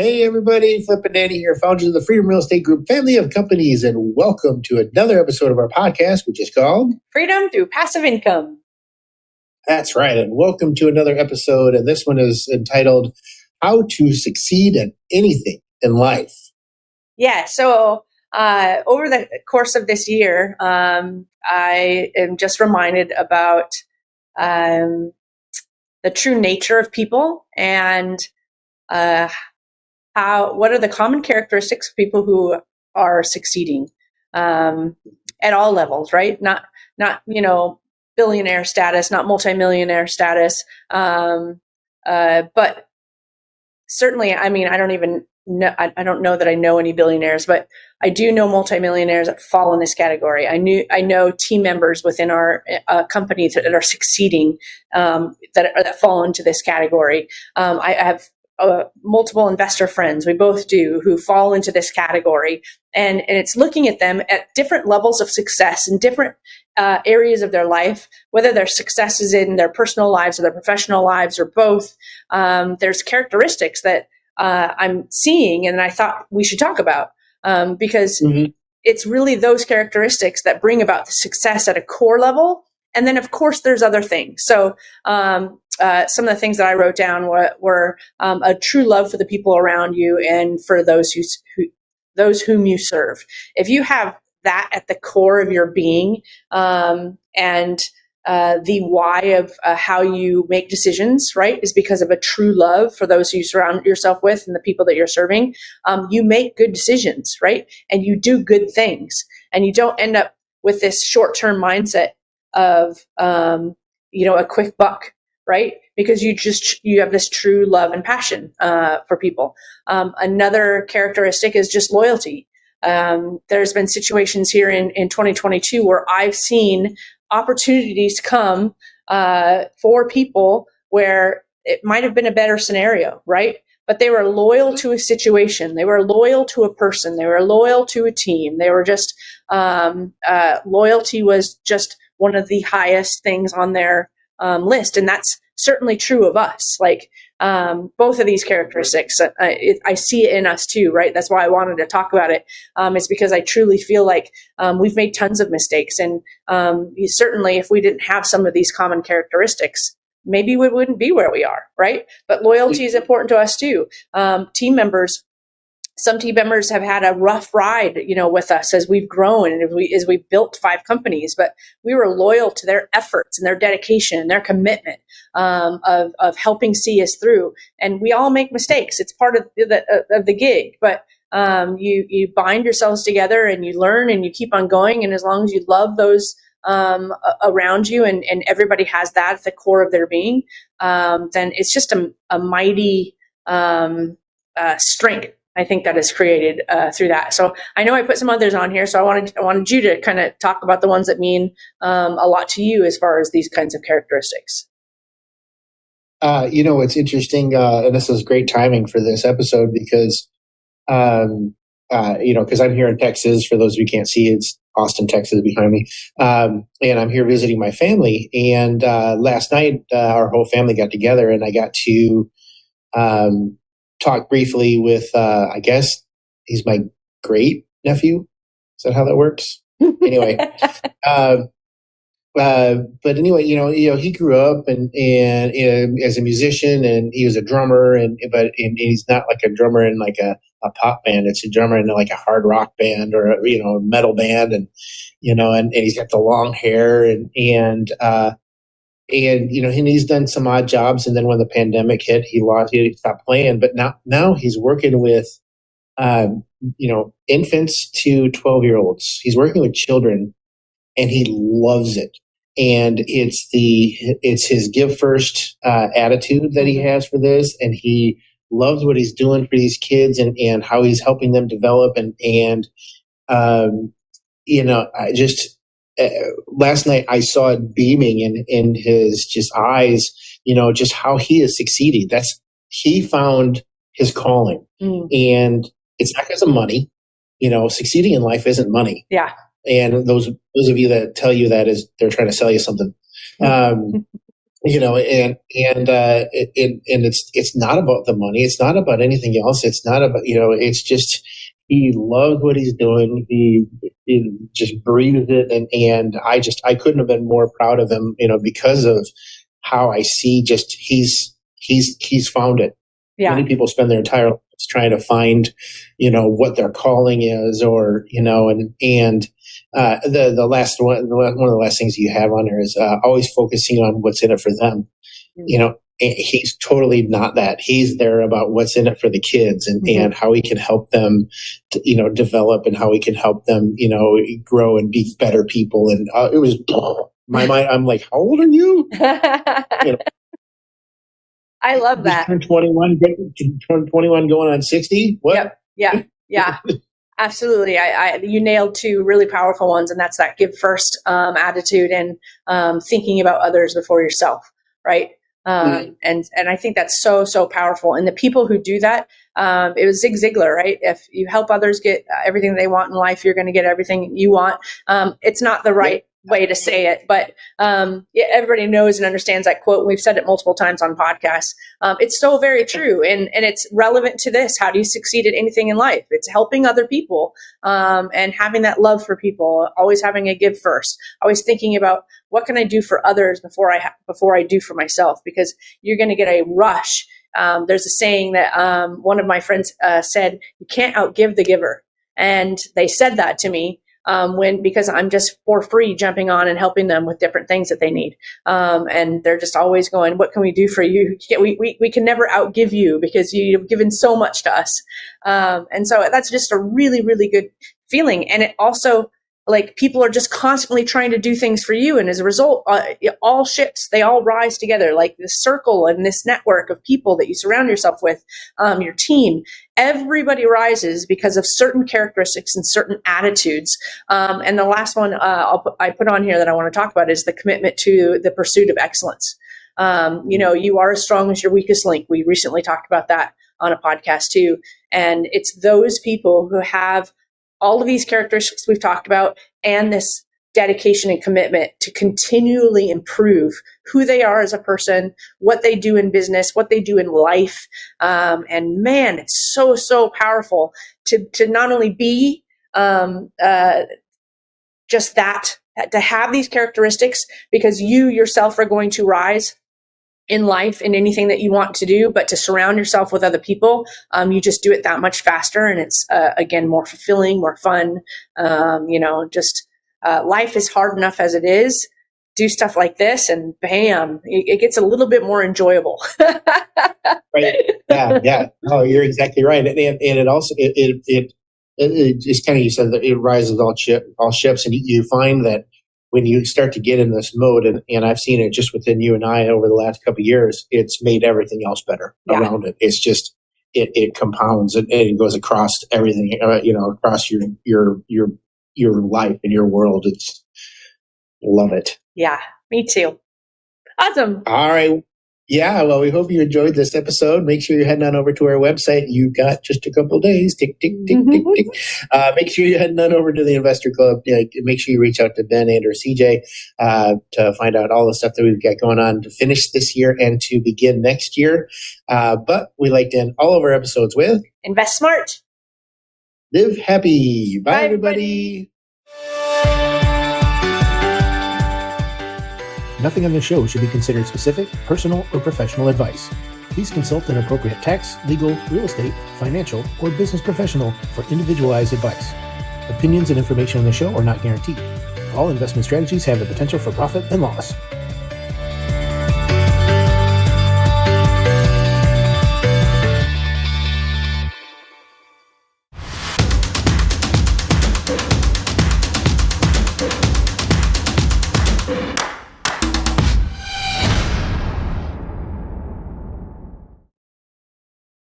Hey everybody, Flip and Danny here, founders of the Freedom Real Estate Group family of companies, and welcome to another episode of our podcast, which is called Freedom Through Passive Income. That's right, and welcome to another episode, and this one is entitled How to Succeed at Anything in Life. Yeah, so over the course of this year, I am just reminded about the true nature of people and what are the common characteristics of people who are succeeding at all levels, right? Not billionaire status, not multimillionaire status, but certainly, I mean, I don't know that I know any billionaires, but I do know multimillionaires that fall in this category. I know team members within our companies that are succeeding that fall into this category. I have multiple investor friends, we both do, who fall into this category, and it's looking at them at different levels of success in different areas of their life, whether their success is in their personal lives or their professional lives or both. There's characteristics that I'm seeing and I thought we should talk about because it's really those characteristics that bring about the success at a core level. And then, of course, there's other things. So some of the things that I wrote down were a true love for the people around you and for those whom you serve. If you have that at the core of your being and the why of how you make decisions, right, is because of a true love for those who you surround yourself with and the people that you're serving, you make good decisions, right? And you do good things. And you don't end up with this short-term mindset of, a quick buck, right? Because you have this true love and passion for people. Another characteristic is just loyalty. There's been situations here in 2022 where I've seen opportunities come for people where it might have been a better scenario, right? But they were loyal to a situation. They were loyal to a person. They were loyal to a team. They were just, loyalty was just one of the highest things on their list. And that's certainly true of us. Like both of these characteristics, I see it in us too, right? That's why I wanted to talk about it. It's because I truly feel like we've made tons of mistakes. And certainly if we didn't have some of these common characteristics, maybe we wouldn't be where we are, right? But loyalty is important to us too. Some team members have had a rough ride, with us as we've grown and as we've built 5 companies, but we were loyal to their efforts and their dedication and their commitment of helping see us through. And we all make mistakes. It's part of the gig, but you bind yourselves together and you learn and you keep on going. And as long as you love those around you and everybody has that at the core of their being, then it's just a mighty strength, I think, that is created through that. So I know I put some others on here, so I wanted you to kind of talk about the ones that mean a lot to you as far as these kinds of characteristics. It's interesting, and this is great timing for this episode because, because I'm here in Texas. For those of you who can't see, it's Austin, Texas behind me. And I'm here visiting my family. And last night, our whole family got together and I got to talk briefly with, I guess he's my great nephew. Is that how that works? Anyway, but anyway, he grew up and as a musician, and he was a drummer, but he's not like a drummer in like a pop band. It's a drummer in like a hard rock band or a metal band, and he's got the long hair and he's done some odd jobs. And then when the pandemic hit, he stopped playing. But now he's working with, infants to 12-year-olds. He's working with children, and he loves it. And it's his give first attitude that he has for this, and he loves what he's doing for these kids and how he's helping them develop. I just. Last night I saw it beaming in his just eyes, just how he is succeeding. He found his calling, and it's not because of money. Succeeding in life isn't money. Yeah. And those of you that tell you that they're trying to sell you something. it's not about the money. It's not about anything else. It's not about, it's just, he loves what he's doing. He just breathes it. And I couldn't have been more proud of him, because of how I see just, he's found it. Yeah. Many people spend their entire lives trying to find, what their calling is, or, the last one of the last things you have on there is always focusing on what's in it for them. Mm-hmm. He's totally not that. He's there about what's in it for the kids and how he can help them, develop, and how he can help them, grow and be better people. And it was my mind. I'm like, how old are you? I love that. Turn 21 going on 60. What? Yep. Yeah. Absolutely. You nailed two really powerful ones, and that's that give first attitude and thinking about others before yourself. Right. And I think that's so, so powerful. And the people who do that, it was Zig Ziglar, right? If you help others get everything they want in life, you're going to get everything you want. It's not the right way to say it, but everybody knows and understands that quote. We've said it multiple times on podcasts. It's so very true, and it's relevant to this. How do you succeed at anything in life? It's helping other people and having that love for people. Always having a give first. Always thinking about what can I do for others before I do for myself, because you're going to get a rush. There's a saying that one of my friends said, "You can't outgive the giver," and they said that to me. Because I'm just for free jumping on and helping them with different things that they need. And they're just always going, what can we do for you? We can never outgive you because you've given so much to us. And so that's just a really, really good feeling. And it also, like, people are just constantly trying to do things for you. And as a result, all ships, they all rise together, like this circle and this network of people that you surround yourself with, your team. Everybody rises because of certain characteristics and certain attitudes. And the last one I put on here that I want to talk about is the commitment to the pursuit of excellence. You are as strong as your weakest link. We recently talked about that on a podcast too. And it's those people who have all of these characteristics we've talked about and this dedication and commitment to continually improve who they are as a person, what they do in business, what they do in life. And man, it's so, so powerful to not only be just that, to have these characteristics, because you yourself are going to rise in life in anything that you want to do, but to surround yourself with other people, you just do it that much faster. And it's, again, more fulfilling, more fun. Life is hard enough as it is. Do stuff like this and bam, it gets a little bit more enjoyable. Right. Yeah. Oh, you're exactly right. And it also, it just kind of, you said that it rises all ships, and you find that when you start to get in this mode, and I've seen it just within you and I over the last couple of years, it's made everything else better around it. It's just, it compounds and it goes across everything, across your life and your world. It's, love it. Yeah, me too. Awesome. All right. Yeah, well, we hope you enjoyed this episode. Make sure you're heading on over to our website. You've got just a couple of days. Tick, tick, tick, tick, tick. Make sure you're heading on over to the Investor Club. Make sure you reach out to Ben and or CJ to find out all the stuff that we've got going on to finish this year and to begin next year. But we like to end all of our episodes with invest smart. Live happy. Bye, everybody. Nothing on this show should be considered specific, personal, or professional advice. Please consult an appropriate tax, legal, real estate, financial, or business professional for individualized advice. Opinions and information on the show are not guaranteed. All investment strategies have the potential for profit and loss.